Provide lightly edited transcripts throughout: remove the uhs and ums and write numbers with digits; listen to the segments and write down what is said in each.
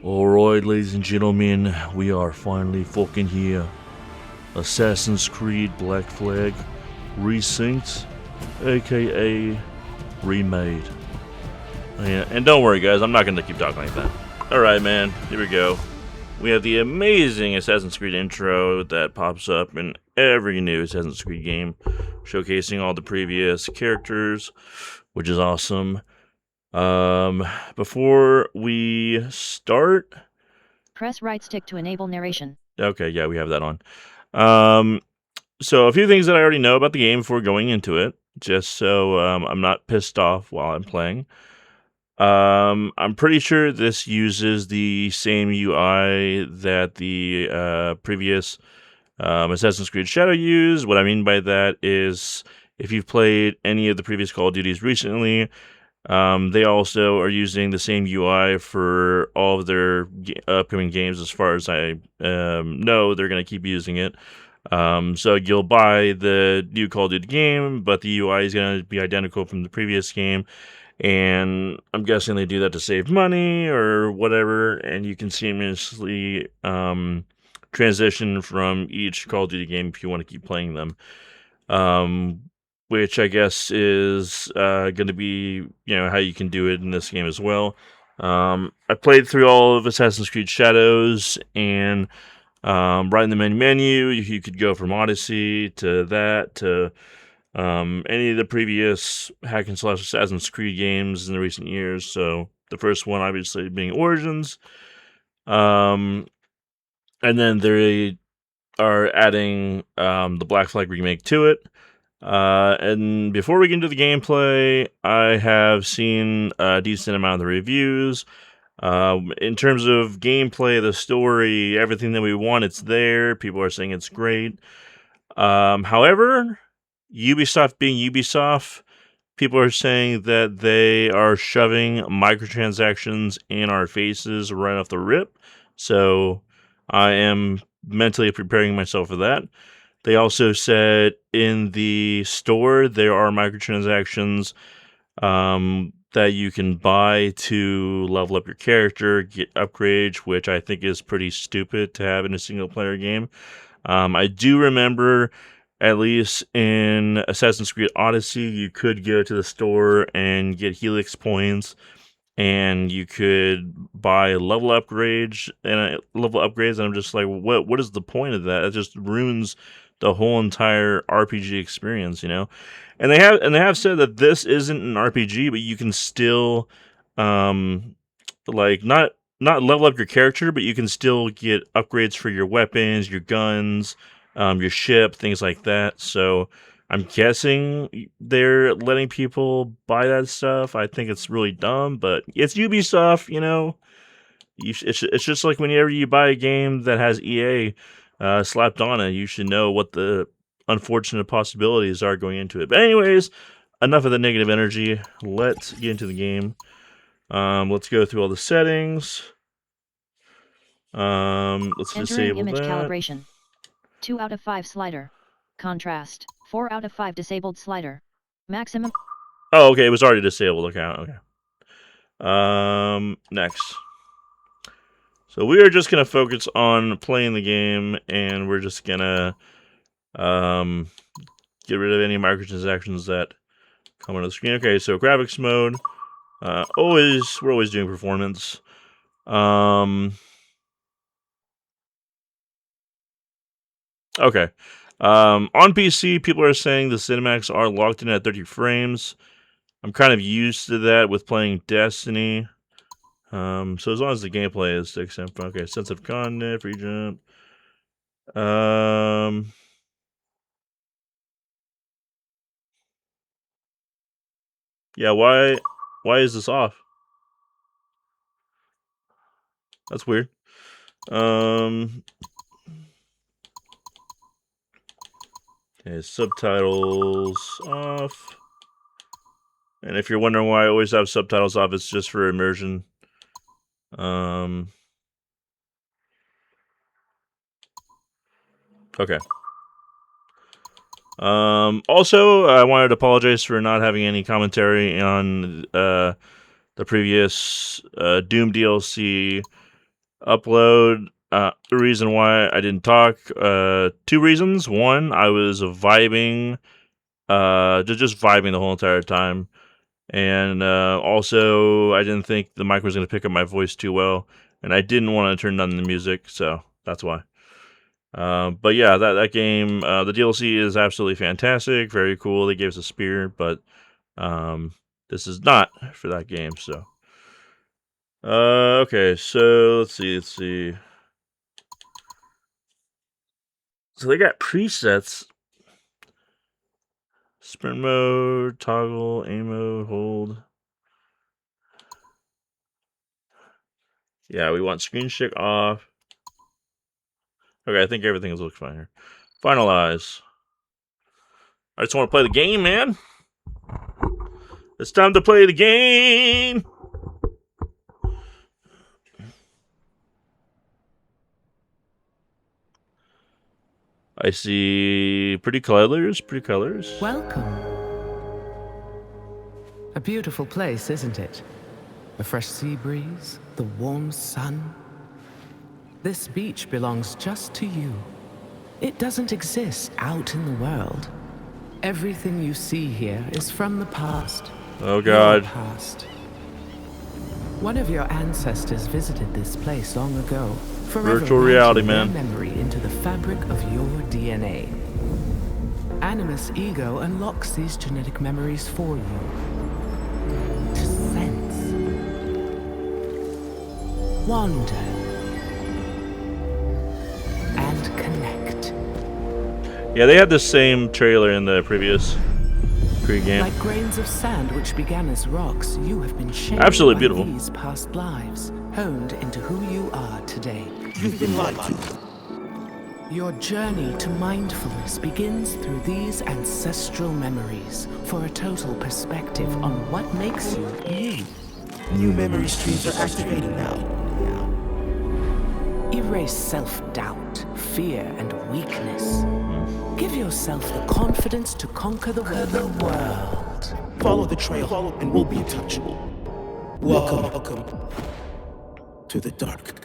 Alright, ladies and gentlemen, we are finally fucking here. Assassin's Creed Black Flag Resynced, aka Remade. Yeah, and don't worry guys, I'm not gonna keep talking like that. Alright man, here we go. We have the amazing Assassin's Creed intro that pops up in every new Assassin's Creed game, showcasing all the previous characters, which is awesome. Before we start, press right stick to enable narration. Okay, yeah, we have that on. So a few things that I already know about the game before going into it, just so I'm not pissed off while I'm playing. I'm pretty sure this uses the same UI that the previous Assassin's Creed Shadow used. What I mean by that is, if you've played any of the previous Call of Duties recently, they also are using the same UI for all of their upcoming games. As far as I know, they're going to keep using it. So you'll buy the new Call of Duty game, but the UI is going to be identical from the previous game. And I'm guessing they do that to save money or whatever, and you can seamlessly transition from each Call of Duty game if you want to keep playing them. Which I guess is going to be, how you can do it in this game as well. I played through all of Assassin's Creed Shadows, and right in the main menu, you could go from Odyssey to that to any of the previous hack and slash Assassin's Creed games in the recent years. So the first one, obviously, being Origins. And then they are adding the Black Flag remake to it. And before we get into the gameplay, I have seen a decent amount of the reviews. In terms of gameplay, the story, everything that we want, it's there. People are saying it's great. However, Ubisoft being Ubisoft, people are saying that they are shoving microtransactions in our faces right off the rip. So I am mentally preparing myself for that. They also said in the store there are microtransactions that you can buy to level up your character, get upgrades, which I think is pretty stupid to have in a single-player game. I do remember, at least in Assassin's Creed Odyssey, you could go to the store and get Helix points, and you could buy level upgrades, and I'm just like, what is the point of that? It just ruins the whole entire RPG experience, And they have said that this isn't an RPG, but you can still not level up your character, but you can still get upgrades for your weapons, your guns, your ship, things like that. So I'm guessing they're letting people buy that stuff. I think it's really dumb, but it's Ubisoft, It's just like whenever you buy a game that has EA slapped on it, you should know what the unfortunate possibilities are going into it. But anyways, enough of the negative energy. Let's get into the game. Let's go through all the settings. Let's Entering disable image that. calibration. 2 out of 5 slider. Contrast. 4 out of 5 disabled slider. Maximum. Oh, okay, it was already disabled. Okay. Next. So we are just gonna focus on playing the game, and we're just gonna get rid of any microtransactions that come on the screen. Okay, so graphics mode. We're always doing performance. Okay. On PC, people are saying the cinematics are locked in at 30 frames. I'm kind of used to that with playing Destiny. So as long as the gameplay is 6 and okay, sensitive content, free jump. Yeah, why is this off? That's weird. Okay, subtitles off. And if you're wondering why I always have subtitles off, it's just for immersion. Okay. Also, I wanted to apologize for not having any commentary on the previous Doom DLC upload. The reason why I didn't talk, 2 reasons. One, I was vibing, just vibing the whole entire time. And also, I didn't think the mic was going to pick up my voice too well. And I didn't want to turn down the music, so that's why. But yeah, that game, the DLC is absolutely fantastic. Very cool. They gave us a spear, but this is not for that game, so. Okay, so let's see. So they got presets. Sprint mode, toggle, aim mode, hold. Yeah, we want screen shake off. Okay, I think everything is looking fine here. Finalize. I just want to play the game, man. It's time to play the game. I see pretty colors, Welcome. A beautiful place, isn't it? A fresh sea breeze, the warm sun. This beach belongs just to you. It doesn't exist out in the world. Everything you see here is from the past. Oh God. Your past. One of your ancestors visited this place long ago. Virtual reality, man. Memory into the fabric of your DNA. Animus Ego unlocks these genetic memories for you. To sense. Wander. And connect. Yeah, they had the same trailer in the previous pre-game. Like grains of sand which began as rocks, you have been shaped Absolutely by beautiful. these past lives, honed into who you are today. You've been lied to. Your journey to mindfulness begins through these ancestral memories for a total perspective on what makes you you. New memory streams are activating now. Erase self-doubt, fear, and weakness. Give yourself the confidence to conquer the world. Follow the trail and we'll be untouchable. Welcome to the dark.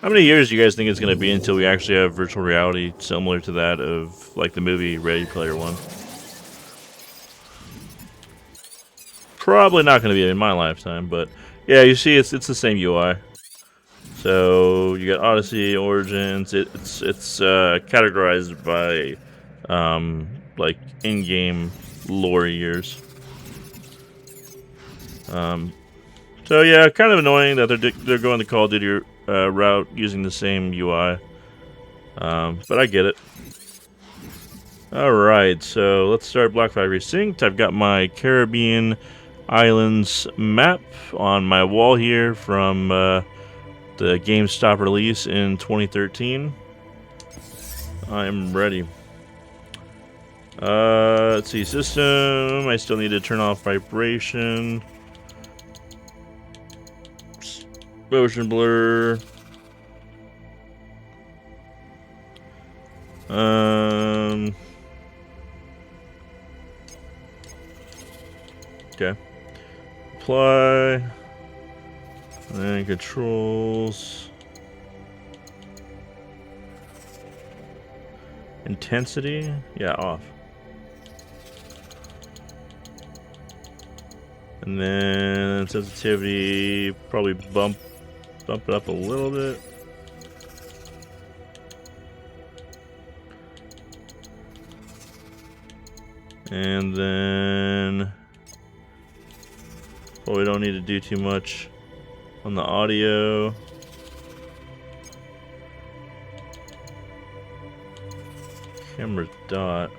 How many years do you guys think it's going to be until we actually have virtual reality similar to that of like the movie Ready Player One? Probably not going to be in my lifetime, but yeah, you see, it's the same UI. So you got Odyssey, Origins. It's categorized by like in-game lore years. So yeah, kind of annoying that they're going the Call of Duty route using the same UI. But I get it. Alright, so let's start Black Flag Resynced. I've got my Caribbean Islands map on my wall here from the GameStop release in 2013. I'm ready. Let's see, system. I still need to turn off vibration. Motion blur. Okay. Apply. And controls. Intensity? Yeah, off. And then sensitivity, probably bump it up a little bit. And then probably don't need to do too much on the audio. Camera dot.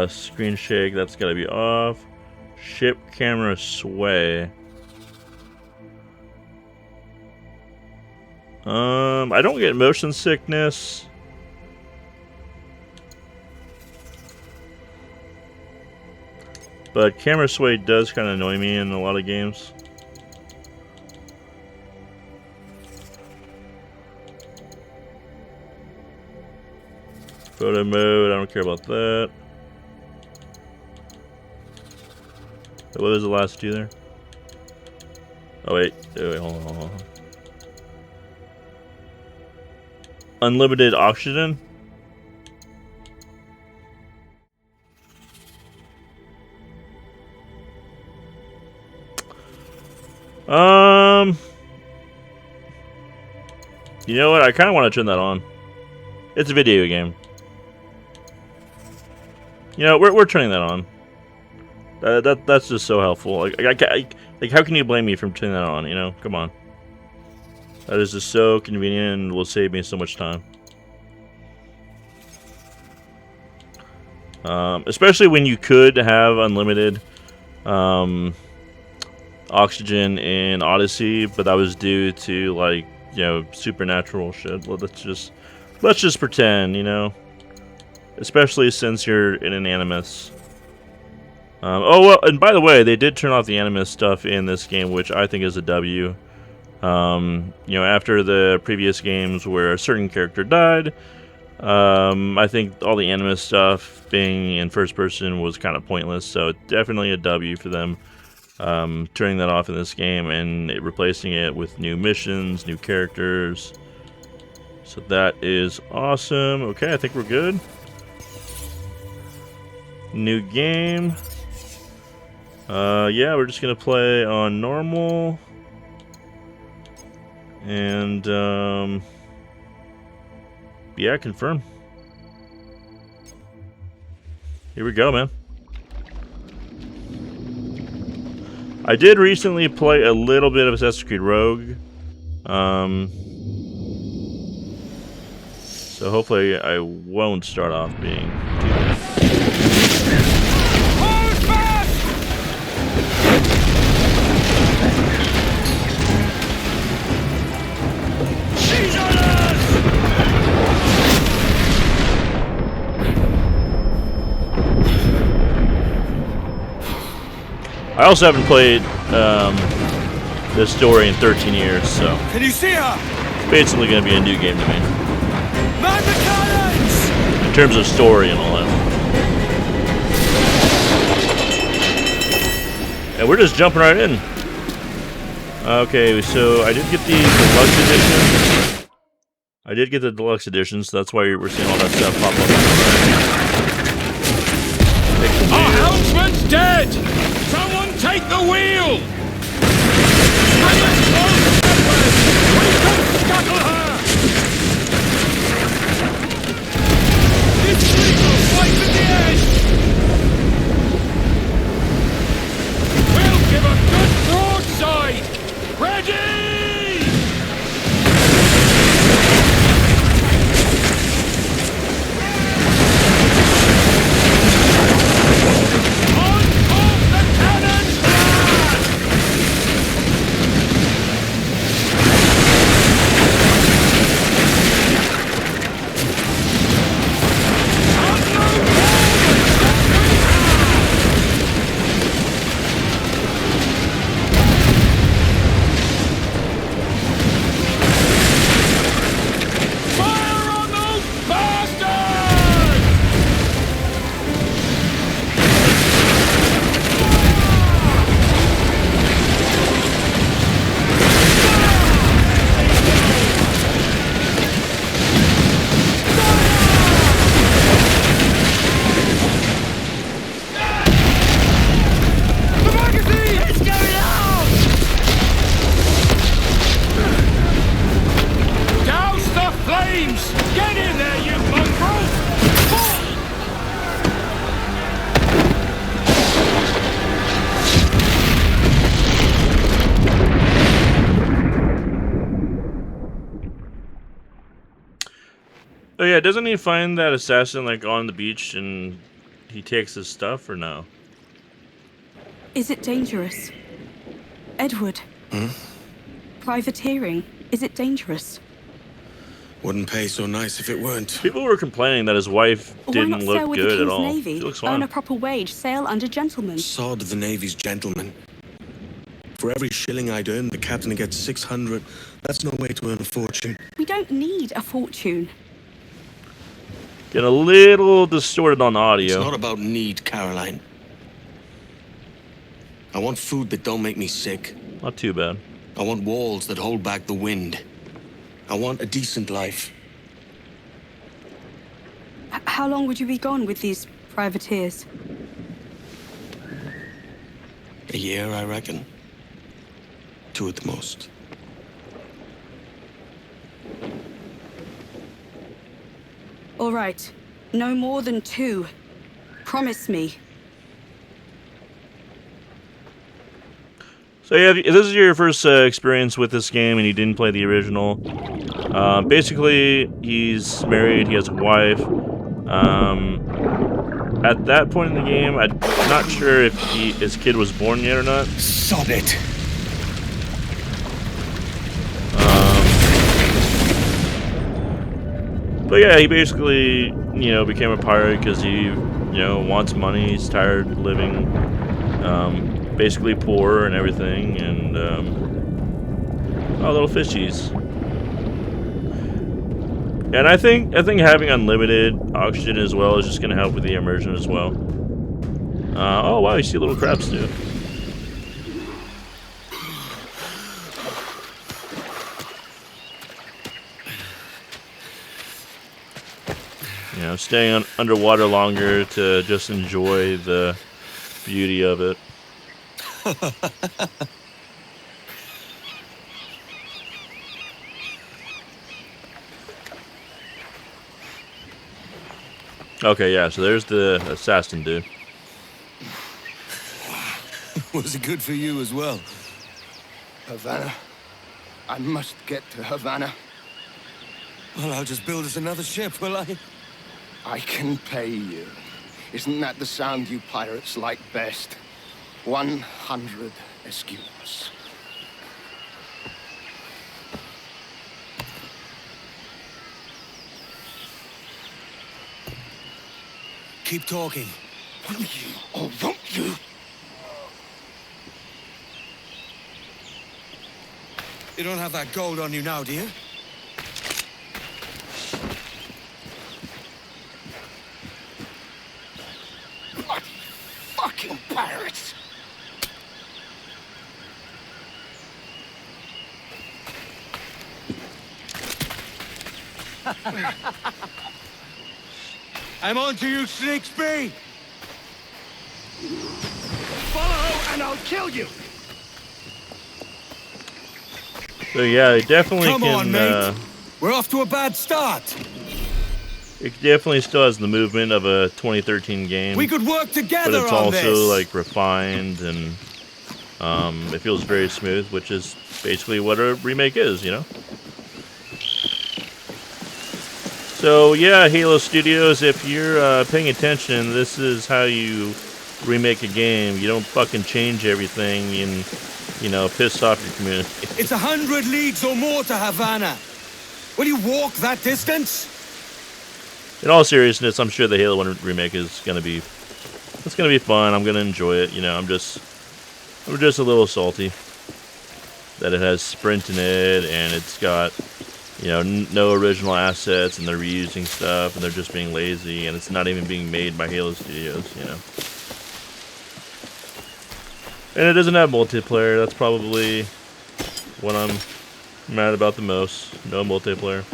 Screen shake, that's gotta be off. Ship camera sway. I don't get motion sickness. But camera sway does kind of annoy me in a lot of games. Photo mode, I don't care about that. What was the last two there? Oh wait, hold on. Unlimited oxygen? You know what? I kind of want to turn that on. It's a video game. You know, we're turning that on. That's just so helpful. Like, how can you blame me for turning that on? You know, come on. That is just so convenient and will save me so much time. Especially when you could have unlimited oxygen in Odyssey, but that was due to, like, you know, supernatural shit. Let's just pretend, you know. Especially since you're in an Animus. Oh well, and by the way, they did turn off the Animus stuff in this game, which I think is a W. You know, after the previous games where a certain character died, I think all the Animus stuff being in first person was kind of pointless. So definitely a W for them turning that off in this game and replacing it with new missions, new characters. So that is awesome. Okay, I think we're good. New game. Yeah, we're just gonna play on normal. And, yeah, confirm. Here we go, man. I did recently play a little bit of Assassin's Creed Rogue. So hopefully I won't start off being too bad. I also haven't played this story in 13 years, so Can you see her? it's basically going to be a new game to me. Man the cannons! In terms of story and all that. And we're just jumping right in. Okay, so I did get the deluxe edition. I did get the deluxe edition, so that's why we're seeing all that stuff pop up. Our helmsman's dead! Someone take the wheel! Bring us close, Edward! We can scuttle her! This fleet will fight at the edge! We'll give a good broadside! Ready! Oh yeah, doesn't he find that assassin like on the beach and he takes his stuff or no? Is it dangerous? Edward? Privateering, is it dangerous? Wouldn't pay so nice if it weren't. People were complaining that his wife Why didn't not sail look with the good at King's all. Navy, She looks earn fine. a proper wage, sail under gentlemen? Sod the Navy's gentlemen. For every shilling I'd earn, the captain gets 600. That's no way to earn a fortune. We don't need a fortune. Getting a little distorted on the audio. It's not about need, Caroline. I want food that don't make me sick. Not too bad. I want walls that hold back the wind. I want a decent life. How long would you be gone with these privateers? A year, I reckon. 2 at the most. All right. No more than 2. Promise me. So yeah, if this is your first experience with this game and you didn't play the original, basically he's married, he has a wife. At that point in the game, I'm not sure if his kid was born yet or not. Sod it! But yeah, he basically, became a pirate because he, wants money. He's tired of living, basically poor and everything. And oh, little fishies. And I think having unlimited oxygen as well is just going to help with the immersion as well. Oh wow, you see little crabs too. Staying underwater longer to just enjoy the beauty of it. Okay, yeah, so there's the assassin dude. Was it good for you as well? Havana. I must get to Havana. Well, I'll just build us another ship, will I? I can pay you. Isn't that the sound you pirates like best? 100 escudos. Keep talking. Will you or won't you? You don't have that gold on you now, do you? Bloody fucking pirates! I'm on to you, Snakesby! Follow and I'll kill you! So yeah, it definitely Come can. on, mate. We're off to a bad start. It definitely still has the movement of a 2013 game. We could work together but it's on also this. like refined and it feels very smooth, which is basically what a remake is, So yeah, Halo Studios, if you're paying attention, this is how you remake a game. You don't fucking change everything and piss off your community. It's 100 leagues or more to Havana. Will you walk that distance? In all seriousness, I'm sure the Halo 1 remake is gonna be fun. I'm gonna enjoy it. I'm just a little salty that it has sprint in it and it's got no original assets and they're reusing stuff and they're just being lazy and it's not even being made by Halo Studios. And it doesn't have multiplayer. That's probably what I'm mad about the most. No multiplayer.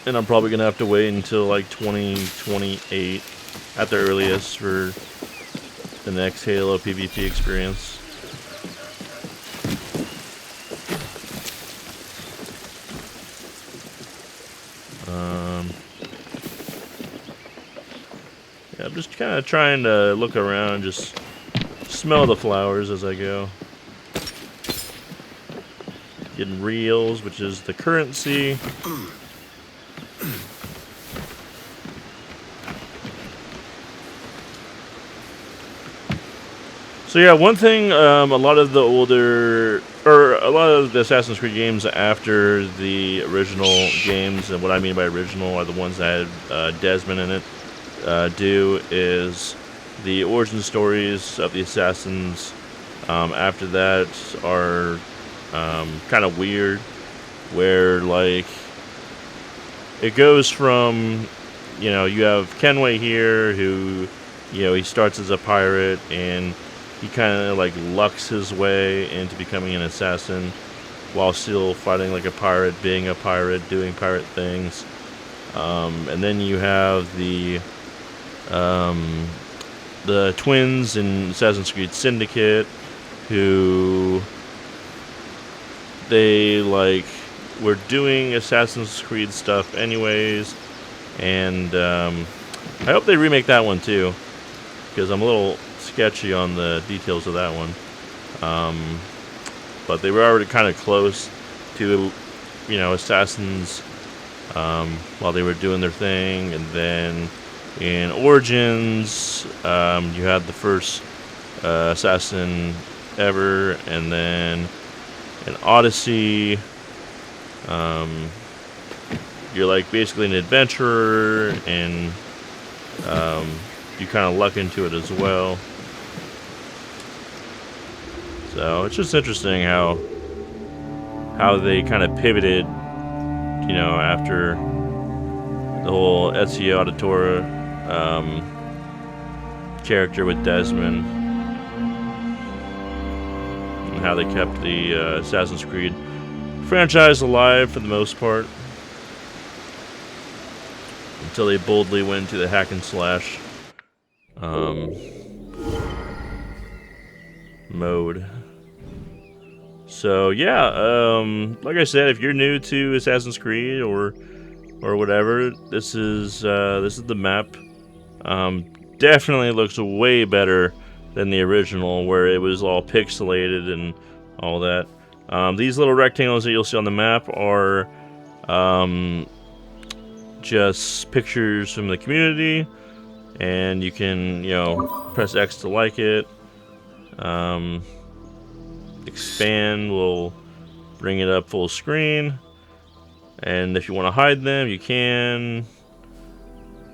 And I'm probably going to have to wait until like 2028 at the earliest for the next Halo PvP experience. Yeah, I'm just kind of trying to look around, just smell the flowers as I go. Getting reals, which is the currency. So yeah, one thing, a lot of the Assassin's Creed games after the original games, and what I mean by original are the ones that had Desmond in it, do is the origin stories of the assassins after that are kind of weird, where like it goes from you have Kenway here who you know, he starts as a pirate and he kind of like lucks his way into becoming an assassin while still fighting like a pirate, being a pirate, doing pirate things. And then you have the twins in Assassin's Creed Syndicate, who they like were doing Assassin's Creed stuff anyways, and I hope they remake that one too, because I'm a little sketchy on the details of that one. But they were already kind of close to, you know, Assassins while they were doing their thing. And then in Origins, you had the first assassin ever, and then in Odyssey, you're like basically an adventurer, and you kind of luck into it as well. So it's just interesting how they kind of pivoted, you know, after the whole Ezio Auditore character with Desmond, and how they kept the Assassin's Creed franchise alive for the most part, until they boldly went to the hack and slash mode. So yeah, like I said, if you're new to Assassin's Creed or whatever, this is the map. Definitely looks way better than the original, where it was all pixelated and all that. These little rectangles that you'll see on the map are just pictures from the community, and you can, you know, press X to like it. Expand will bring it up full screen, and if you want to hide them, you can,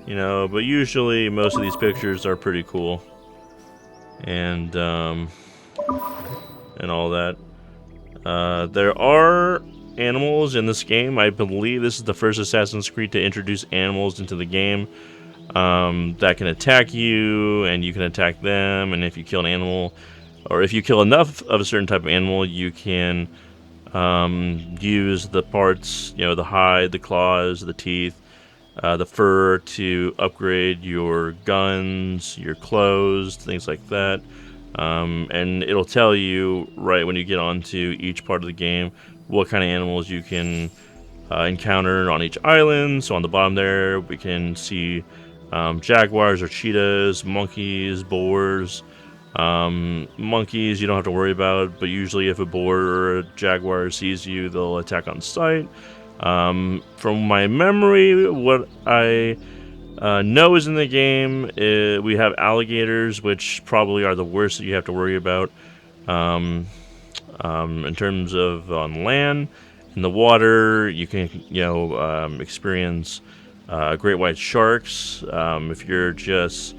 you know, but usually most of these pictures are pretty cool, and all that. There are animals in this game. I believe this is the first Assassin's Creed to introduce animals into the game that can attack you, and you can attack them. And if you kill an animal, or if you kill enough of a certain type of animal, you can use the parts, you know, the hide, the claws, the teeth, the fur, to upgrade your guns, your clothes, things like that. And it'll tell you right when you get onto each part of the game what kind of animals you can encounter on each island. So on the bottom there, we can see jaguars or cheetahs, monkeys, boars. Monkeys you don't have to worry about, but usually if a boar or a jaguar sees you, they'll attack on sight. From my memory, what I know is in the game, we have alligators, which probably are the worst that you have to worry about in terms of on land. In the water, you can, you know, experience great white sharks. If you're just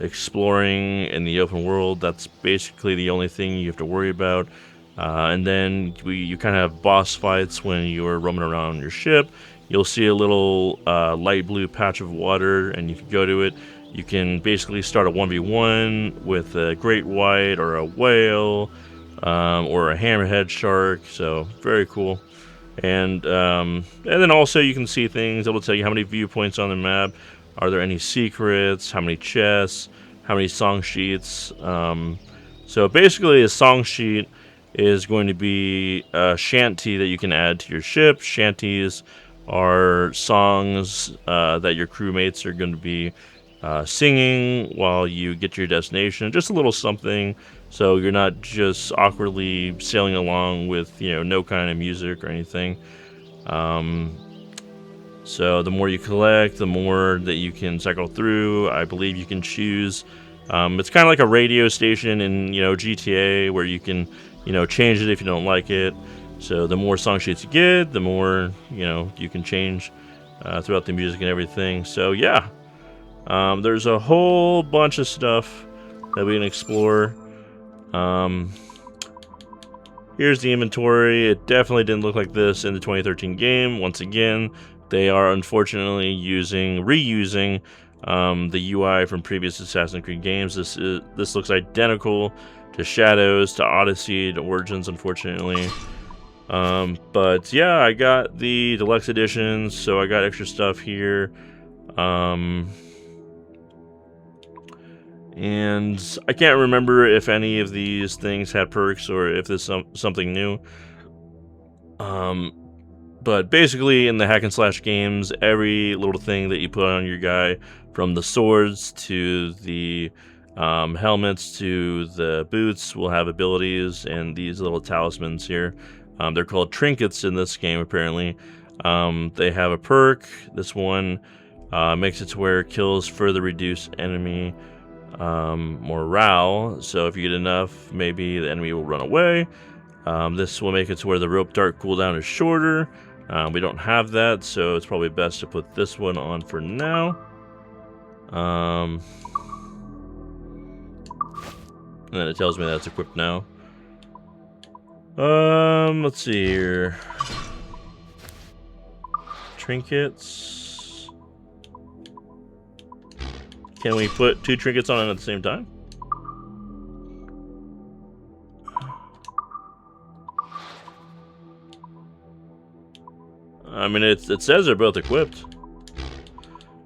exploring in the open world, that's basically the only thing you have to worry about. And then you kind of have boss fights when you're roaming around your ship. You'll see a little light blue patch of water, and if you go to it, you can basically start a 1v1 with a great white or a whale or a hammerhead shark. So very cool. And then also you can see things that will tell you how many viewpoints on the map. Are there any secrets? How many chests? How many song sheets? So basically a song sheet is going to be a shanty that you can add to your ship. Shanties are songs that your crewmates are going to be singing while you get to your destination. Just a little something, so you're not just awkwardly sailing along with, you know, no kind of music or anything. So the more you collect, the more that you can cycle through. I believe you can choose. It's kind of like a radio station in, you know, GTA, where you can, you know, change it if you don't like it. So the more song sheets you get, the more, you know, you can change throughout the music and everything. So yeah, there's a whole bunch of stuff that we can explore. Here's the inventory. It definitely didn't look like this in the 2013 game. Once again, they are unfortunately reusing the UI from previous Assassin's Creed games. This looks identical to Shadows, to Odyssey, to Origins, unfortunately. But yeah, I got the deluxe edition, so I got extra stuff here. And I can't remember if any of these things had perks or if this is something new. But basically, in the hack and slash games, every little thing that you put on your guy, from the swords to the helmets to the boots, will have abilities, and these little talismans here. They're called trinkets in this game, apparently. They have a perk. This one makes it to where kills further reduce enemy morale. So if you get enough, maybe the enemy will run away. This will make it to where the rope dart cooldown is shorter. We don't have that, so it's probably best to put this one on for now. And then it tells me that's equipped now. Let's see here. Trinkets. Can we put 2 trinkets on at the same time? I mean, it says they're both equipped.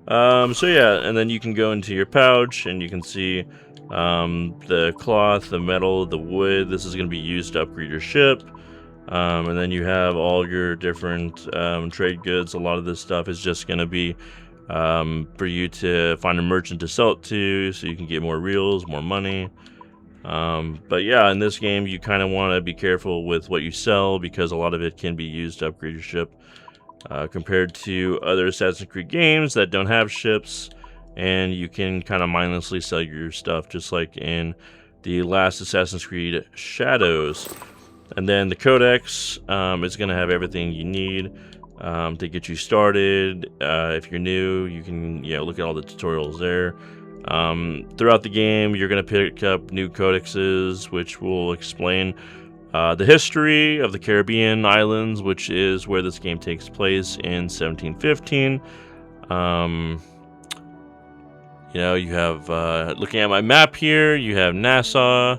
So yeah, and then you can go into your pouch and you can see the cloth, the metal, the wood. This is going to be used to upgrade your ship. And then you have all your different trade goods. A lot of this stuff is just going to be for you to find a merchant to sell it to, so you can get more reels, more money. But yeah, in this game, you kind of want to be careful with what you sell, because a lot of it can be used to upgrade your ship. Compared to other Assassin's Creed games that don't have ships, and you can kind of mindlessly sell your stuff, just like in the last Assassin's Creed Shadows. And then the Codex is going to have everything you need to get you started. If you're new, you can look at all the tutorials there. Throughout the game, you're going to pick up new codexes, which will explain the history of the Caribbean islands, which is where this game takes place in 1715. You have, looking at my map here, you have Nassau,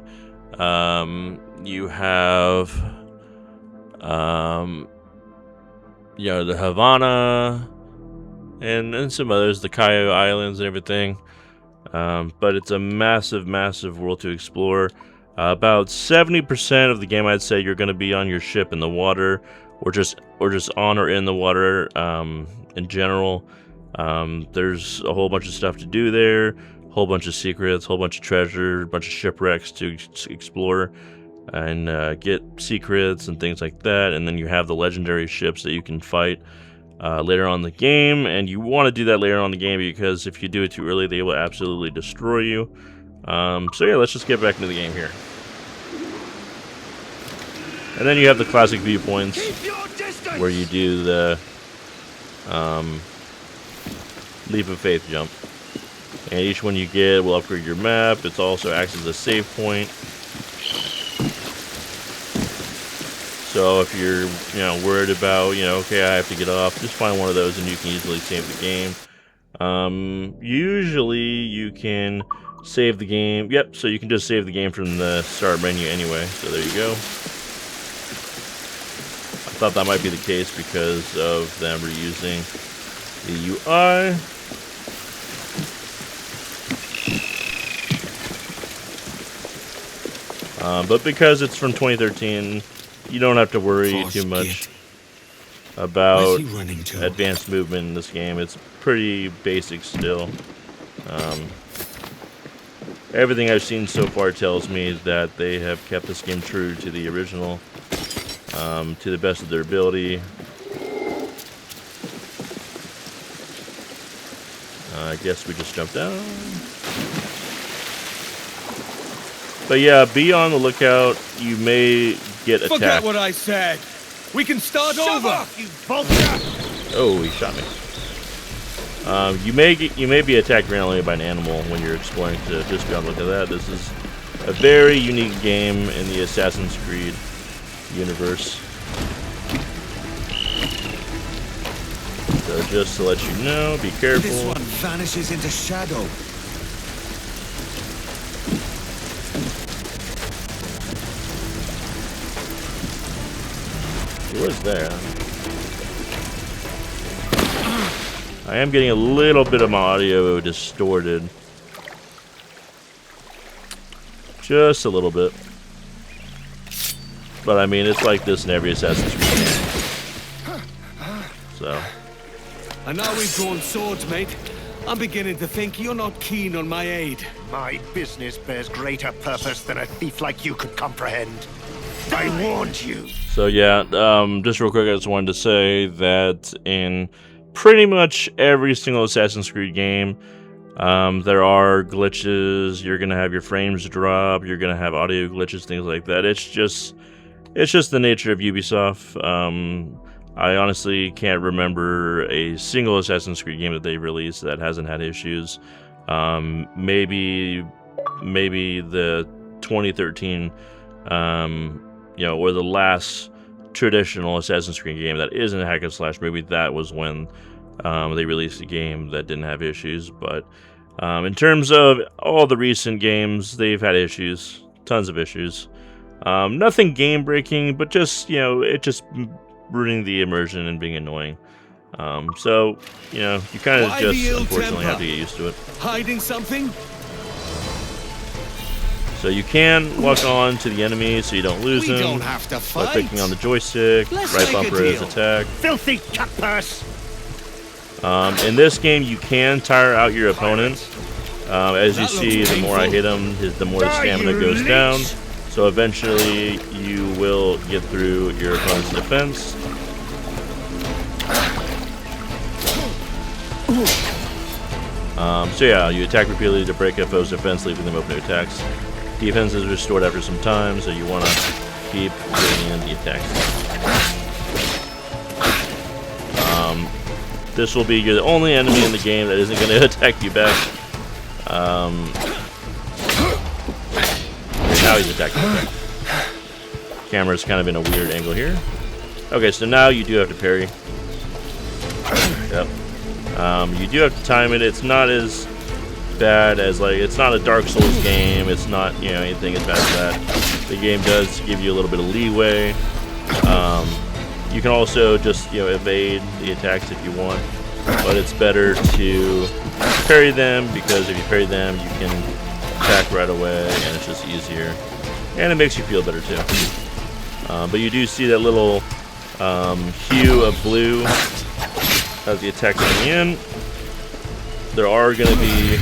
you have, the Havana, and some others, the Cayo Islands and everything. But it's a massive, massive world to explore. About 70% of the game, I'd say, you're going to be on your ship in the water, or just on or in the water in general. There's a whole bunch of stuff to do there, a whole bunch of secrets, a whole bunch of treasure, a bunch of shipwrecks to explore and get secrets and things like that. And then you have the legendary ships that you can fight later on in the game, and you want to do that later on in the game, because if you do it too early, they will absolutely destroy you. So yeah, let's just get back into the game here. And then you have the classic viewpoints where you do the leap of faith jump. And each one you get will upgrade your map. It also acts as a save point. So if you're worried about, okay, I have to get off, just find one of those and you can easily save the game. Usually you can save the game. Yep, so you can just save the game from the start menu anyway. So there you go. I thought that might be the case because of them reusing the UI. But because it's from 2013, you don't have to worry too much about advanced movement in this game. It's pretty basic still. Everything I've seen so far tells me that they have kept this game true to the original, to the best of their ability. I guess we just jumped down. But yeah, be on the lookout. You may get attacked. Forget what I said. We can start over. You vulture! Oh, he shot me. You may be attacked randomly by an animal when you're exploring. To just be on the look at that. This is a very unique game in the Assassin's Creed universe. So just to let you know, be careful. This one vanishes into shadow. He was there. I am getting a little bit of my audio distorted. Just a little bit. But I mean, it's like this in every Assassin's Creed game. So. And now we've drawn swords, mate. I'm beginning to think you're not keen on my aid. My business bears greater purpose than a thief like you could comprehend. I warned you. So yeah, just real quick, I just wanted to say that in pretty much every single Assassin's Creed game, there are glitches. You're gonna have your frames drop. You're gonna have audio glitches, things like that. It's just the nature of Ubisoft. I honestly can't remember a single Assassin's Creed game that they released that hasn't had issues. Maybe the 2013, or the last traditional Assassin's Creed game that isn't a hack and slash. Maybe that was when they released a game that didn't have issues. But in terms of all the recent games, they've had issues, tons of issues. Nothing game breaking, but just it just ruining the immersion and being annoying. So you kind of just unfortunately have to get used to it. Hiding something? So you can walk on to the enemy so you don't lose We them don't have to by fight. picking on the joystick. Let's Right make a bumper is deal. attack. Filthy cutpurse! In this game, you can tire out your opponent. As you That see, looks the more I painful. hit him, the more the stamina goes down. So eventually, you will get through your opponent's defense. So yeah, you attack repeatedly to break a foe's defense, leaving them open to attacks. Defense is restored after some time, so you want to keep getting in the attacks. This will be the only enemy in the game that isn't going to attack you back. Now he's attacking you back. Camera's kind of in a weird angle here. Okay, so now you do have to parry. Yep. You do have to time it. It's not as bad as, it's not a Dark Souls game. It's not, anything as bad as that. The game does give you a little bit of leeway. You can also just, evade the attacks if you want. But it's better to parry them, because if you parry them, you can attack right away, and it's just easier. And it makes you feel better, too. But you do see that little hue of blue as the attack's coming in. There are going to be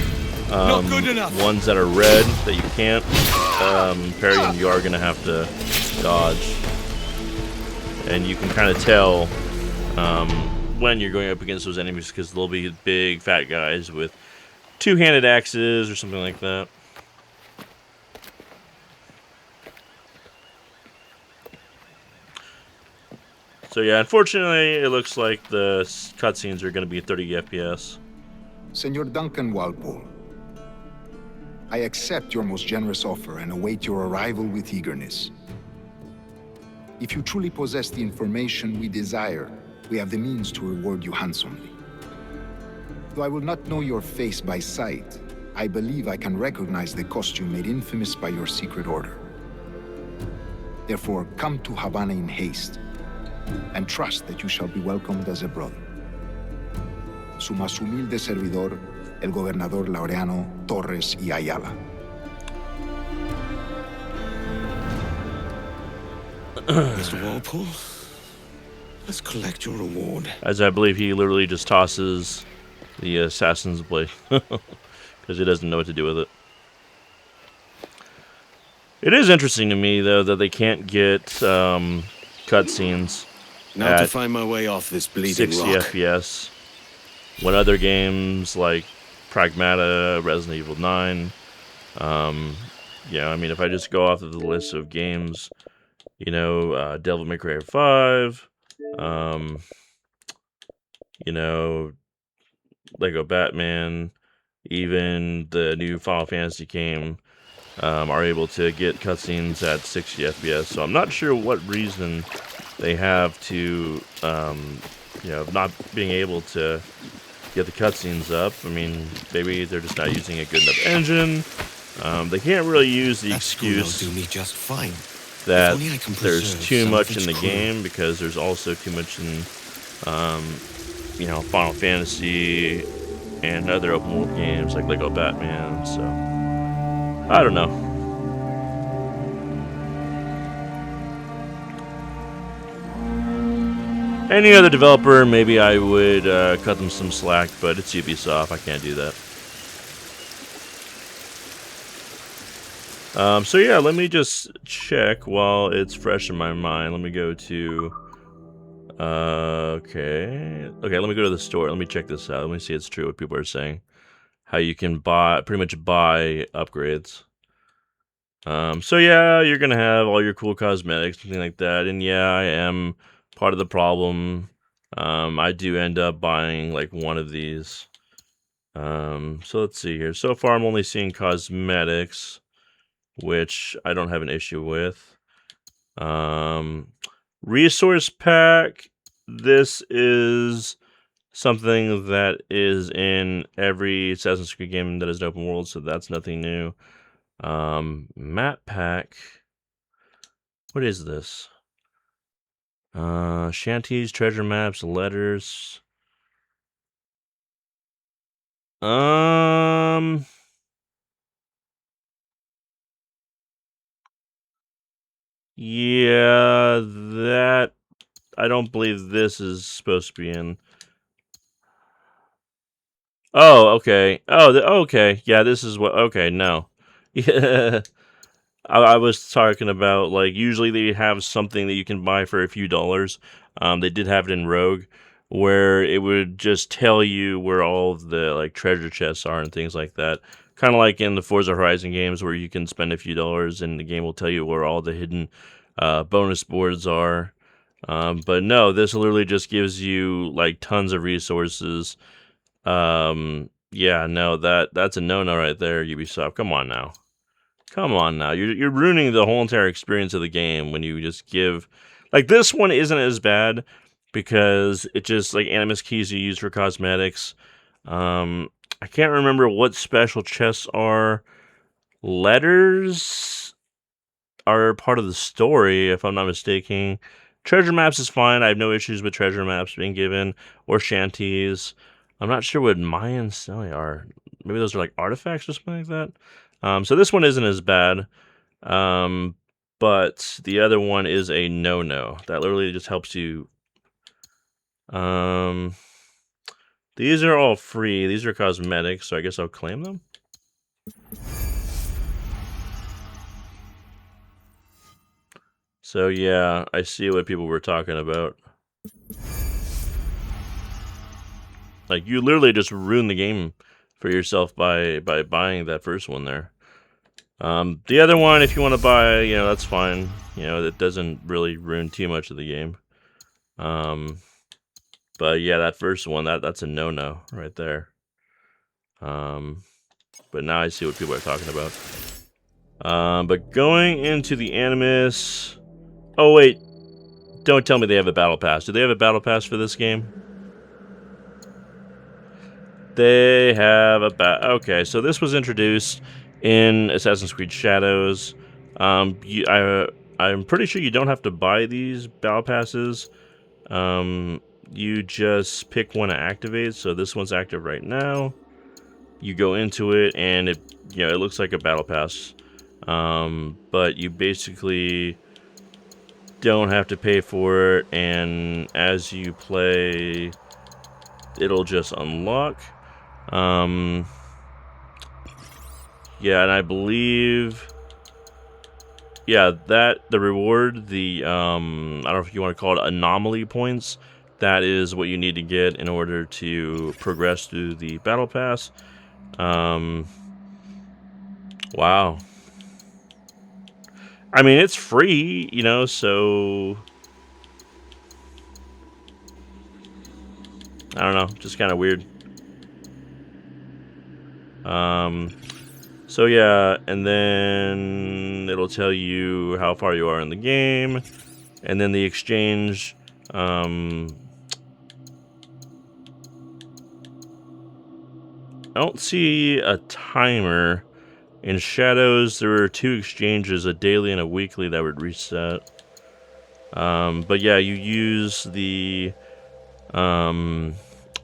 ones that are red that you can't parry, and you are going to have to dodge. And you can kind of tell when you're going up against those enemies, because they'll be big fat guys with two-handed axes or something like that. So yeah, unfortunately, it looks like the cutscenes are going to be 30 FPS. Senor Duncan Walpole, I accept your most generous offer and await your arrival with eagerness. If you truly possess the information we desire, we have the means to reward you handsomely. Though I will not know your face by sight, I believe I can recognize the costume made infamous by your secret order. Therefore, come to Havana in haste, and trust that you shall be welcomed as a brother. Su más humilde servidor, el gobernador Laureano Torres y Ayala. Mr. Walpole, let's collect your reward. As I believe he literally just tosses the assassin's blade because he doesn't know what to do with it. It is interesting to me, though, that they can't get cutscenes Now to at find my way off this bleeding 60 rock. FPS when other games like Pragmata, Resident Evil 9, if I just go off of the list of games, Devil May Cry 5, Lego Batman, even the new Final Fantasy game, are able to get cutscenes at 60 FPS. So I'm not sure what reason they have to not being able to get the cutscenes up. I mean, maybe they're just not using a good enough engine. They can't really use the excuse do me just fine. that If only I can there's preserve too some much of in the its crew. game, because there's also too much in, Final Fantasy and other open world games like Lego Batman. So I don't know. Any other developer, maybe I would cut them some slack, but it's Ubisoft. I can't do that. So yeah, let me just check while it's fresh in my mind. Let me go to... Okay, let me go to the store. Let me check this out. Let me see if it's true what people are saying. How you can pretty much buy upgrades. So yeah, you're gonna have all your cool cosmetics, something like that. And yeah, I am part of the problem. I do end up buying like one of these. So let's see here. So far, I'm only seeing cosmetics, which I don't have an issue with. Resource pack. This is something that is in every Assassin's Creed game that is an open world, so that's nothing new. Map pack. What is this? Shanties, treasure maps, letters. Yeah, that I don't believe this is supposed to be in. Oh, okay. Oh, okay. Yeah, this is what. Okay, no. Yeah. I was talking about, like, usually they have something that you can buy for a few dollars. They did have it in Rogue, where it would just tell you where all of the, like, treasure chests are and things like that. Kind of like in the Forza Horizon games, where you can spend a few dollars and the game will tell you where all the hidden bonus boards are. But no, this literally just gives you, like, tons of resources. Yeah, no, that's a no-no right there, Ubisoft. Come on now. Come on now. You're ruining the whole entire experience of the game when you just give... Like, this one isn't as bad because it just, like, animus keys you use for cosmetics. I can't remember what special chests are. Letters are part of the story, if I'm not mistaken. Treasure maps is fine. I have no issues with treasure maps being given, or shanties. I'm not sure what Mayan Stele are. Maybe those are like artifacts or something like that. So this one isn't as bad. But the other one is a no-no. That literally just helps you. These are all free. These are cosmetics, so I guess I'll claim them. So yeah, I see what people were talking about. Like, you literally just ruined the game for yourself by buying that first one there. The other one, if you want to buy, that's fine. It doesn't really ruin too much of the game. But yeah, that first one, that's a no-no right there. But now I see what people are talking about. But going into the Animus... Oh, wait. Don't tell me they have a battle pass. Do they have a battle pass for this game? They have a Okay, so this was introduced in Assassin's Creed Shadows. I'm pretty sure you don't have to buy these battle passes. You just pick one to activate. So this one's active right now. You go into it, and it looks like a battle pass. But you basically don't have to pay for it, and as you play, it'll just unlock. Yeah, and I believe, that the reward, the I don't know if you want to call it anomaly points, that is what you need to get in order to progress through the battle pass. Wow. I mean, it's free, so I don't know, just kind of weird. So yeah, and then it'll tell you how far you are in the game, and then the exchange, I don't see a timer. In Shadows, there were 2 exchanges, a daily and a weekly, that would reset. But yeah, you use the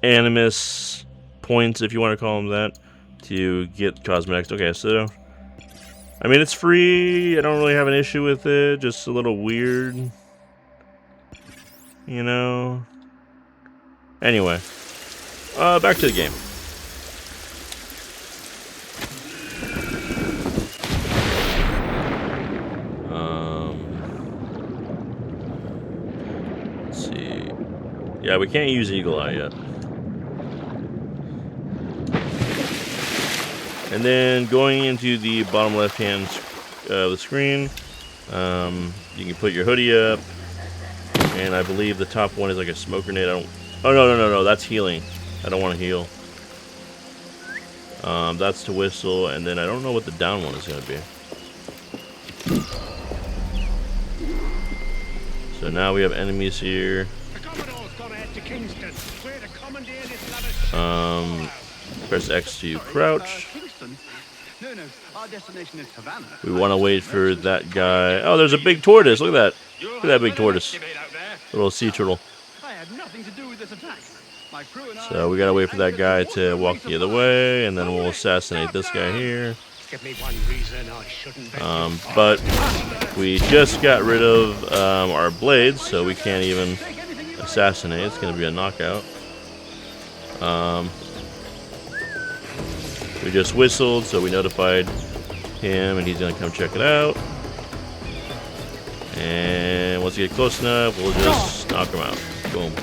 Animus points, if you want to call them that, to get cosmetics. Okay, so I mean, it's free. I don't really have an issue with it. Just a little weird, you know. Anyway, back to the game. Let's see. Yeah, we can't use Eagle Eye yet. And then going into the bottom left-hand the screen, you can put your hoodie up, and I believe the top one is like a smoke grenade. I don't. Oh no, that's healing. I don't want to heal. That's to whistle, and then I don't know what the down one is going to be. So now we have enemies here. The Commodore's gone ahead to Kingston, where the commandeer is Press X to crouch. Kingston? No, our destination is Havana. We want to wait for that guy. Oh, there's a big tortoise. Look at that. Look at that big tortoise. Little sea turtle. I had nothing to do with this attack. My crew and So we gotta wait for that guy to walk the other way, and then we'll assassinate this guy here. Give me one reason I shouldn't bet But we just got rid of our blades, so we can't even assassinate. It's gonna be a knockout. We just whistled, so we notified him, and he's gonna come check it out. And once we get close enough, we'll just knock him out. Boom.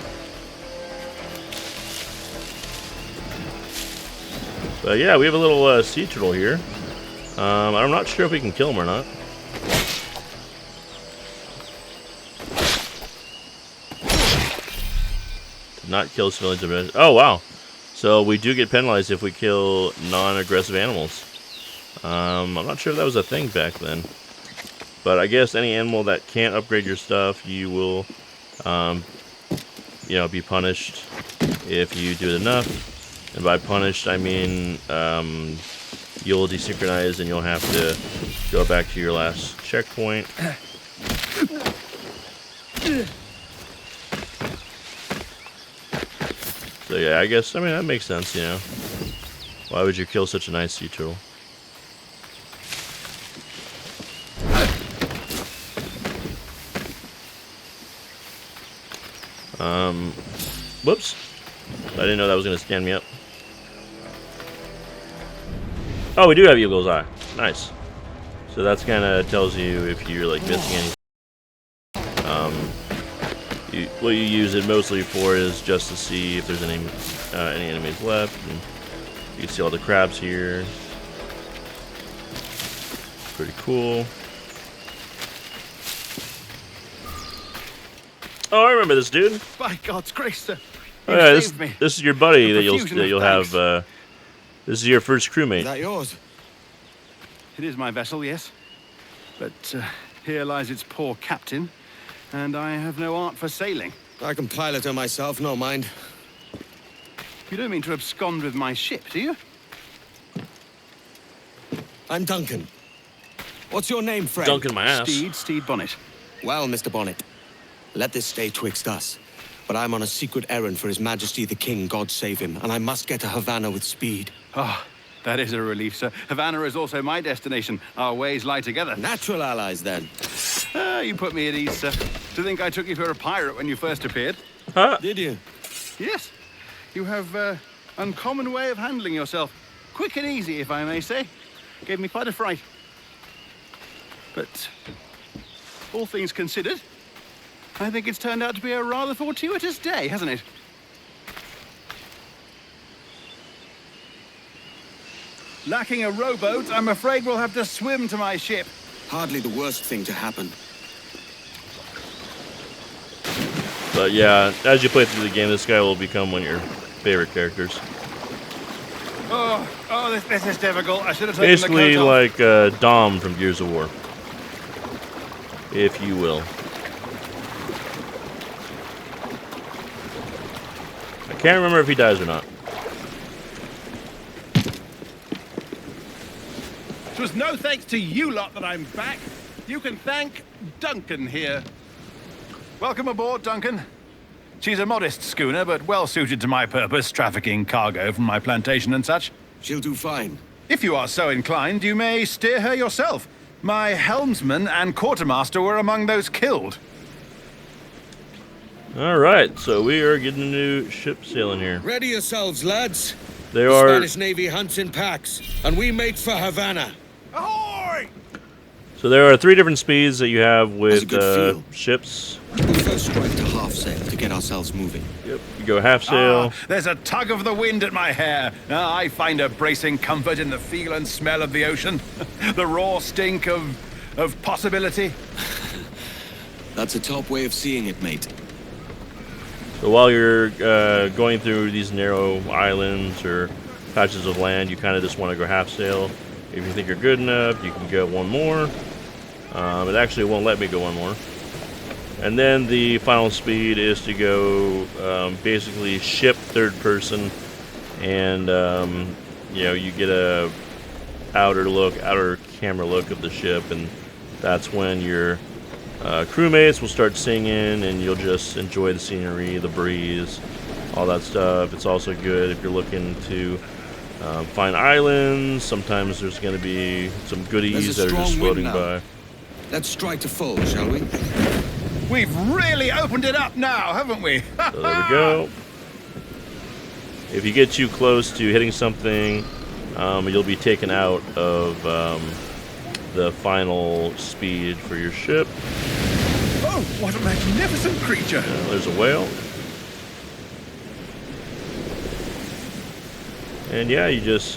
But yeah, we have a little sea turtle here. I'm not sure if we can kill him or not. Did not kill civilians. Oh wow! So we do get penalized if we kill non-aggressive animals. I'm not sure if that was a thing back then. But I guess any animal that can't upgrade your stuff, you will, be punished if you do it enough. And by punished, I mean you'll desynchronize and you'll have to go back to your last checkpoint. So yeah, I guess, that makes sense, you know. Why would you kill such a nice sea turtle? Whoops. I didn't know that was going to stand me up. Oh, we do have Eagle's Eye. Nice. So that's kind of tells you if you're like missing anything. What you use it mostly for is just to see if there's any enemies left. And you can see all the crabs here. Pretty cool. Oh, I remember this dude. By God's grace, sir. Oh yeah, this is your buddy that you'll have. This is your first crewmate. Is that yours? It is my vessel, yes. But here lies its poor captain, and I have no art for sailing. I can pilot her myself, no mind. You don't mean to abscond with my ship, do you? I'm Duncan. What's your name, friend? Duncan my ass. Steed Bonnet. Well, Mr. Bonnet, let this stay twixt us. But I'm on a secret errand for His Majesty the King, God save him, and I must get to Havana with speed. Oh, that is a relief, sir. Havana is also my destination. Our ways lie together. Natural allies, then. You put me at ease, sir. To think I took you for a pirate when you first appeared. Huh? Did you? Yes. You have uncommon way of handling yourself. Quick and easy, if I may say. Gave me quite a fright. But all things considered, I think it's turned out to be a rather fortuitous day, hasn't it? Lacking a rowboat, I'm afraid we'll have to swim to my ship. Hardly the worst thing to happen. But yeah, as you play through the game, this guy will become one of your favorite characters. Oh, this is difficult. I should have taken Basically the coat off. like Dom from Gears of War, if you will. I can't remember if he dies or not. 'Twas no thanks to you lot that I'm back. You can thank Duncan here. Welcome aboard, Duncan. She's a modest schooner, but well suited to my purpose, trafficking cargo from my plantation and such. She'll do fine. If you are so inclined, you may steer her yourself. My helmsman and quartermaster were among those killed. All right, so we are getting a new ship sailing here. Ready yourselves, lads. They The are. Spanish Navy hunts in packs, and we make for Havana. Ahoy! So there are 3 different speeds that you have That's a with good feel. ships. We first strike to half sail to get ourselves moving. Yep. You go half sail. There's a tug of the wind at my hair. I find a bracing comfort in the feel and smell of the ocean. The raw stink of possibility. That's a top way of seeing it, mate. So while you're going through these narrow islands or patches of land, you kind of just want to go half sail. If you think you're good enough, you can go one more. It actually won't let me go one more. And then the final speed is to go basically ship third person, and you know, you get a outer camera look of the ship, and that's when your crewmates will start singing, and you'll just enjoy the scenery, the breeze, all that stuff. It's also good if you're looking to find islands. Sometimes there's going to be some goodies that are just floating by. Let's strike to full, shall we? We've really opened it up now, haven't we? So there we go. If you get too close to hitting something, you'll be taken out of the final speed for your ship. Oh, what a magnificent creature! There's a whale. And yeah, you just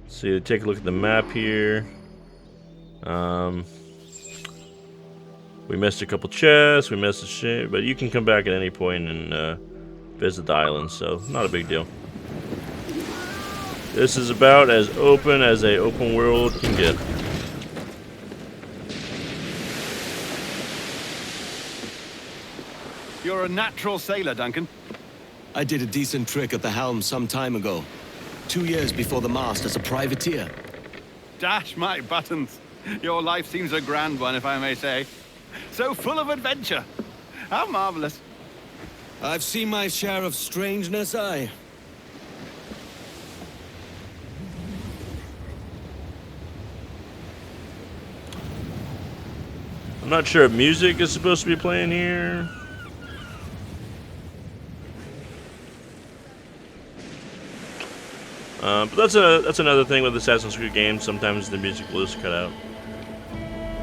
see. Take a look at the map here. We missed a couple chests. We missed a ship, but you can come back at any point and visit the island. So not a big deal. This is about as open as a open world can get. You're a natural sailor, Duncan. I did a decent trick at the helm some time ago. 2 years before the mast as a privateer. Dash my buttons. Your life seems a grand one, if I may say. So full of adventure. How marvelous. I've seen my share of strangeness, aye. I'm not sure if music is supposed to be playing here. But that's another thing with Assassin's Creed games. Sometimes the music will just cut out.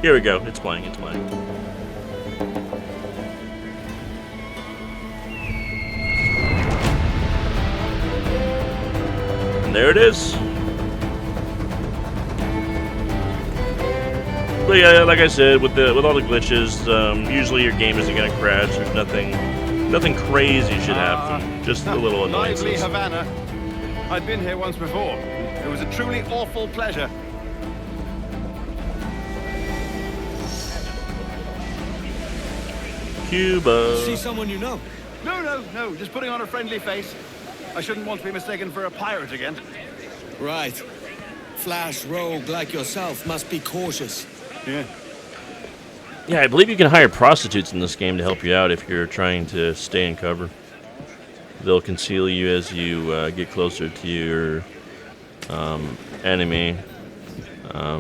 Here we go. It's playing. It's playing. And there it is. But yeah, like I said, with all the glitches, usually your game isn't gonna crash. There's nothing crazy should happen. Just a little annoyances. Lively Havana. I'd been here once before. It was a truly awful pleasure. Cuba. See someone you know? No. Just putting on a friendly face. I shouldn't want to be mistaken for a pirate again. Right. Flash rogue like yourself must be cautious. Yeah, I believe you can hire prostitutes in this game to help you out if you're trying to stay in cover. They'll conceal you as you get closer to your enemy. I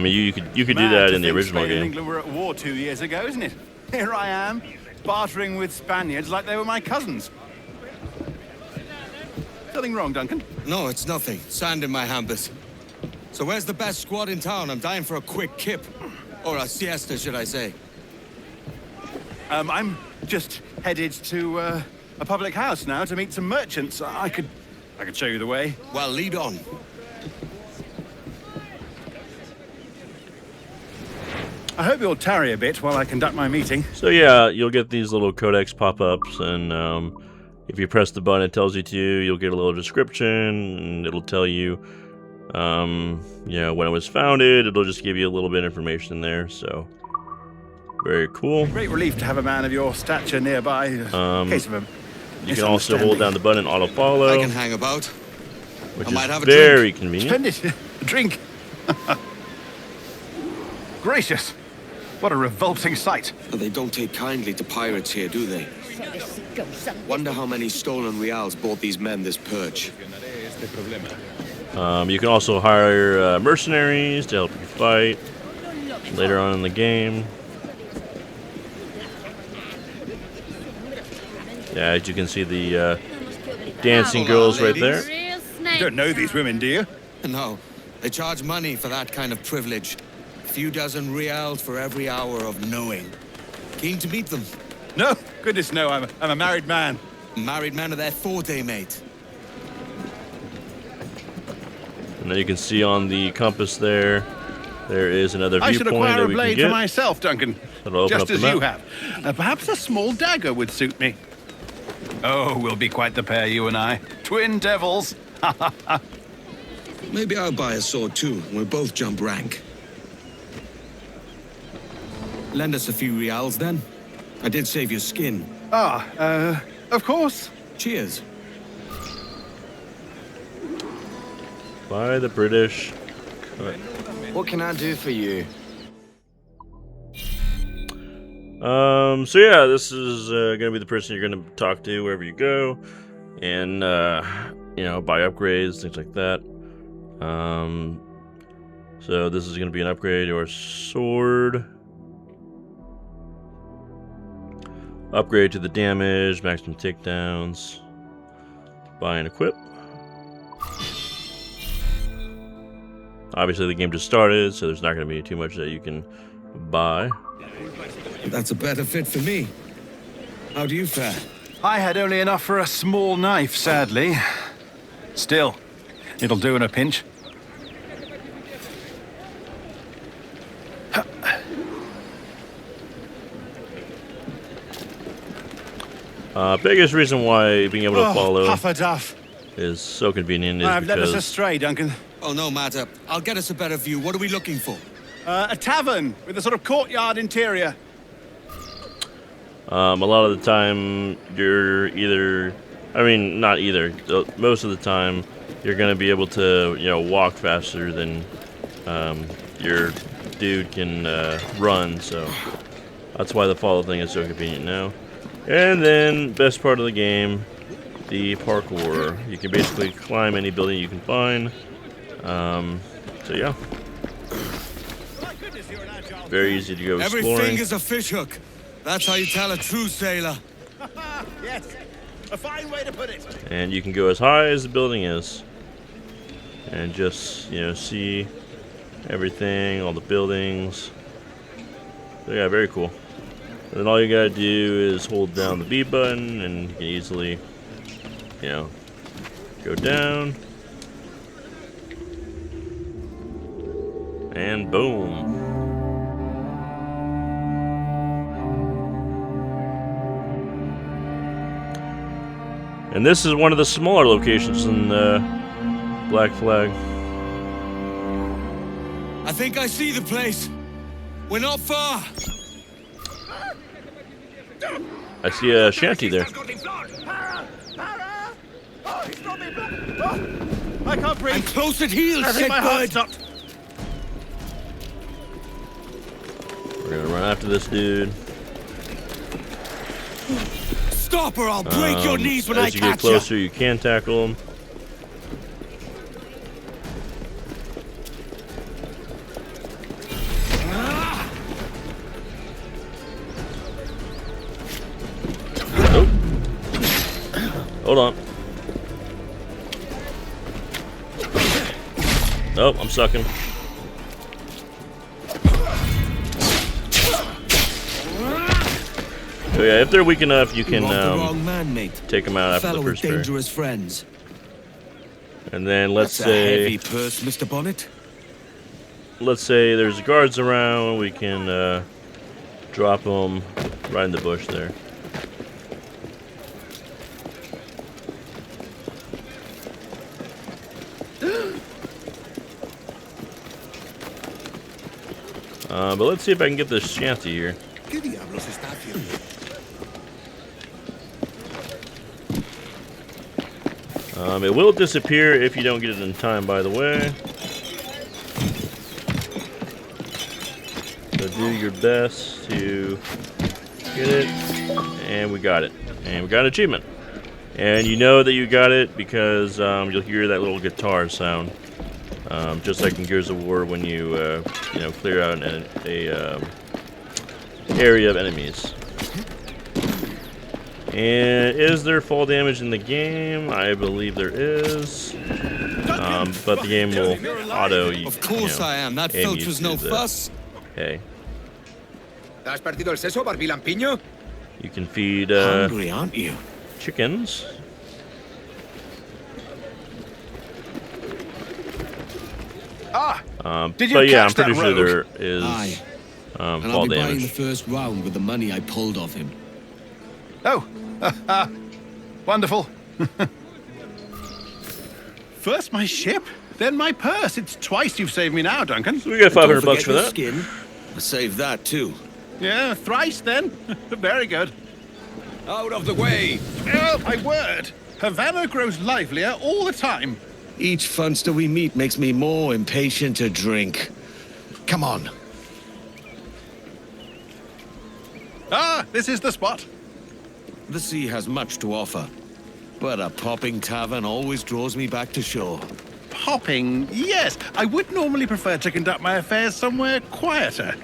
mean, you could do that in the original Spain and game. England were at war 2 years ago, isn't it? Here I am, bartering with Spaniards like they were my cousins. Nothing wrong, Duncan? No, it's nothing. Sand in my hampers. So where's the best squad in town? I'm dying for a quick kip. Or a siesta, should I say. I'm just headed to a public house now to meet some merchants. I could show you the way. Well, lead on. I hope you'll tarry a bit while I conduct my meeting. So yeah, you'll get these little codex pop-ups, and if you press the button it tells you to, you'll get a little description, and it'll tell you, you know, when it was founded. It'll just give you a little bit of information there, so very cool. Great relief to have a man of your stature nearby. In case of a You can also hold down the button auto follow, I can hang about. which I might is have a very drink. convenient. Splendid. drink. Gracious, what a revolting sight. They don't take kindly to pirates here, do they? Wonder how many stolen reals bought these men this perch. You can also hire mercenaries to help you fight later on in the game. Yeah, as you can see the dancing girls right there. You don't know these women, do you? No, they charge money for that kind of privilege. A few dozen reals for every hour of knowing. Keen to meet them. No, goodness no, I'm a married man. Married men are their forte, mate. And then you can see on the compass there is another I should viewpoint acquire that a we blade can get. for myself, Duncan. That'll open Just up the as you map. have. Perhaps a small dagger would suit me. Oh, we'll be quite the pair, you and I. Twin devils. Maybe I'll buy a sword too, and we'll both jump rank. Lend us a few reals then. I did save your skin. Of course. Cheers. By the British. What can I do for you? So yeah, this is gonna be the person you're gonna talk to wherever you go, and you know, buy upgrades, things like that. So this is gonna be an upgrade or sword. Upgrade to the damage, maximum takedowns. Buy and equip. Obviously the game just started, so there's not going to be too much that you can buy. That's a better fit for me. How do you fare? I had only enough for a small knife, sadly. Still, it'll do in a pinch. Biggest reason why being able to follow Puff a duff. is so convenient is I've led us because astray, Duncan. Oh, no matter. I'll get us a better view. What are we looking for? A tavern with a sort of courtyard interior. a lot of the time you're either, I mean, not either. Most of the time you're going to be able to, you know, walk faster than your dude can run. So that's why the follow thing is so convenient now. And then, best part of the game, the parkour. You can basically climb any building you can find. So yeah. Very easy to go Every exploring. finger's a fishhook. That's how you tell a true sailor. Yes, a fine way to put it. And you can go as high as the building is. And just, you know, see everything, all the buildings. So yeah, very cool. And then all you gotta do is hold down the B button and you can easily, you know, go down. And boom. And this is one of the smaller locations in Black Flag. I think I see the place. We're not far. I see a shanty there. I can't breathe. I'm close at heel, I think my heart shitbird. stopped. We're gonna run after this dude. Stop or I'll break your knees when I As you get catch closer, you can tackle him. Oh. Hold on. Oh, I'm sucking. So yeah, if they're weak enough, you can You want the wrong man, mate. take them out after Fellow the with first pair. dangerous friends. And then let's That's a heavy say purse, Mr. Bonnet. there's guards around, we can drop them right in the bush there. But let's see if I can get this shanty here. ¿Qué diablos está haciendo? It will disappear if you don't get it in time, by the way. gonna do your best to get it, and we got it. And we got an achievement. And you know that you got it because you'll hear that little guitar sound, just like in Gears of War when you clear out an area of enemies. And is there fall damage in the game? I believe there is. But the game will auto you. Of course I am. That aim filch you was to no the- fuss. Hey, ¿Has partido el seso, barbilampiño? you can feed Hungry, aren't you? chickens. Did you But yeah, I'm catch that pretty sure rogue? there is Aye. And fall I'll be buying the damage. first round with the money I pulled off him. Oh, wonderful. First my ship, then my purse. It's twice you've saved me now, Duncan. So we got 500 Don't bucks for forget that. your skin. I saved that too. Yeah, thrice then. Very good. Out of the way! Oh, my word. Havana grows livelier all the time. Each funster we meet makes me more impatient to drink. Come on. Ah, this is the spot. The sea has much to offer, but a popping tavern always draws me back to shore. Popping, yes. I would normally prefer to conduct my affairs somewhere quieter.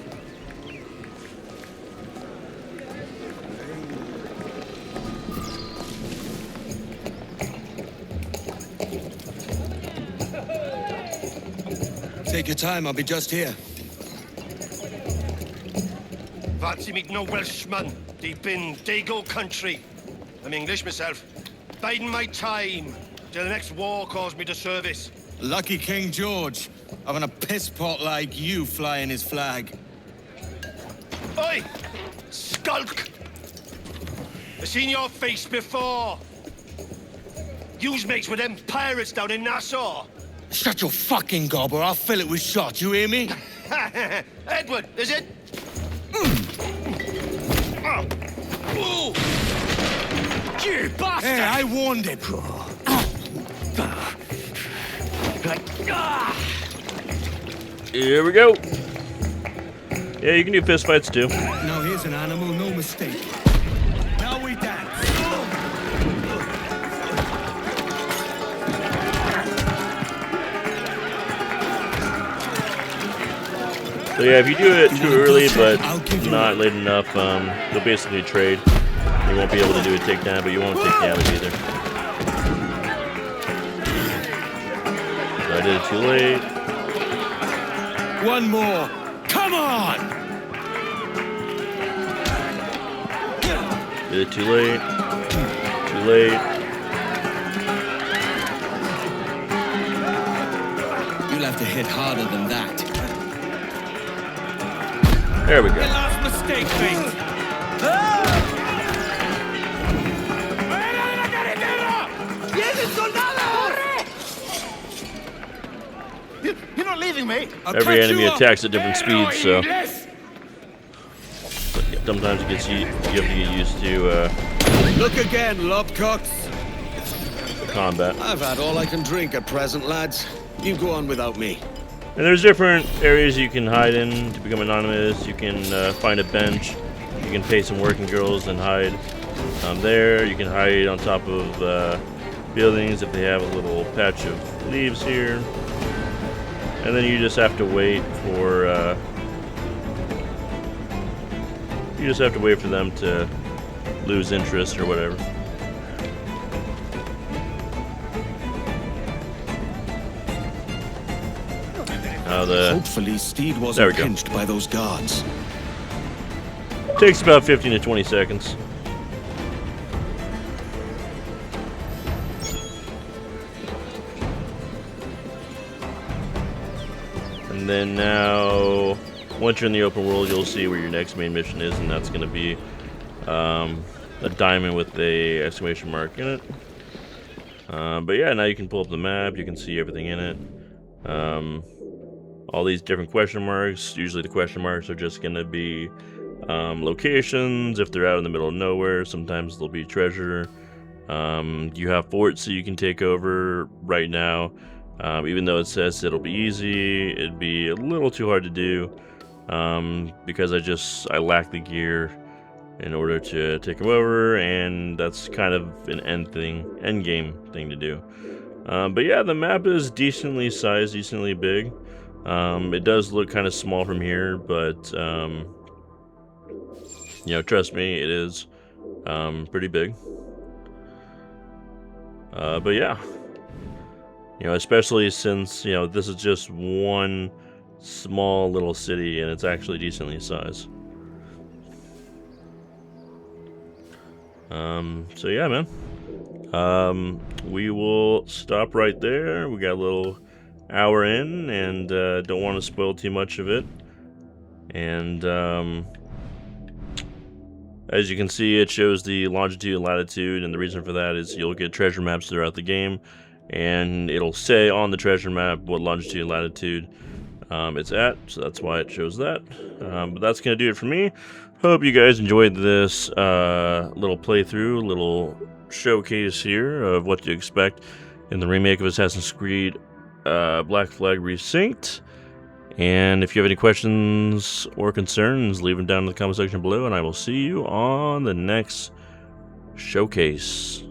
Take your time, I'll be just here. Fancy meeting no Welshman deep in Dago country. I'm English myself. Biding my time till the next war calls me to service. Lucky King George, having a piss pot like you flying his flag. Oi! Skulk! I've seen your face before. You's mates with them pirates down in Nassau. Shut your fucking gob or I'll fill it with shot, you hear me? Edward, is it? Oh. Ooh. You bastard! Hey, I warned him. Here we go. Yeah, you can do fist fights too. Now here's an animal, no mistake. Now we dance. So yeah, if you do it too early but not late enough, you'll basically trade. You won't be able to do a takedown, but you won't take damage either. So I did it too late. One more. Come on! Did it too late. Too late. You'll have to hit harder than that. There we go. Last mistake, mate. You're not leaving me. Every enemy attacks at different speeds, so sometimes it gets you have to get used to Look again, lobcocks. combat. I've had all I can drink at present, lads. You go on without me. And there's different areas you can hide in to become anonymous. You can find a bench. You can pay some working girls and hide there. You can hide on top of buildings if they have a little patch of leaves here. And then you just have to wait for them to lose interest or whatever. Hopefully Steed There we wasn't go. pinched by those guards. Takes about 15 to 20 seconds. And then now, once you're in the open world, you'll see where your next main mission is, and that's going to be a diamond with a exclamation mark in it. But yeah, now you can pull up the map, you can see everything in it. All these different question marks. Usually the question marks are just going to be locations. If they're out in the middle of nowhere, sometimes they'll be treasure. You have forts that you can take over right now. Even though it says it'll be easy, it'd be a little too hard to do. because I lack the gear in order to take him over, and that's kind of an end game thing to do. But yeah, the map is decently sized, decently big. It does look kind of small from here, but you know, trust me, it is pretty big. But yeah, you know, especially since, you know, this is just one small little city and it's actually decently sized. So yeah, man. We will stop right there. We got a little hour in, and don't want to spoil too much of it. And as you can see, it shows the longitude and latitude, and the reason for that is you'll get treasure maps throughout the game, and it'll say on the treasure map what longitude and latitude it's at, so that's why it shows that. But that's gonna do it for me. Hope you guys enjoyed this little playthrough, little showcase here of what to expect in the remake of Assassin's Creed Black Flag Resynced. And if you have any questions or concerns, leave them down in the comment section below, and I will see you on the next showcase.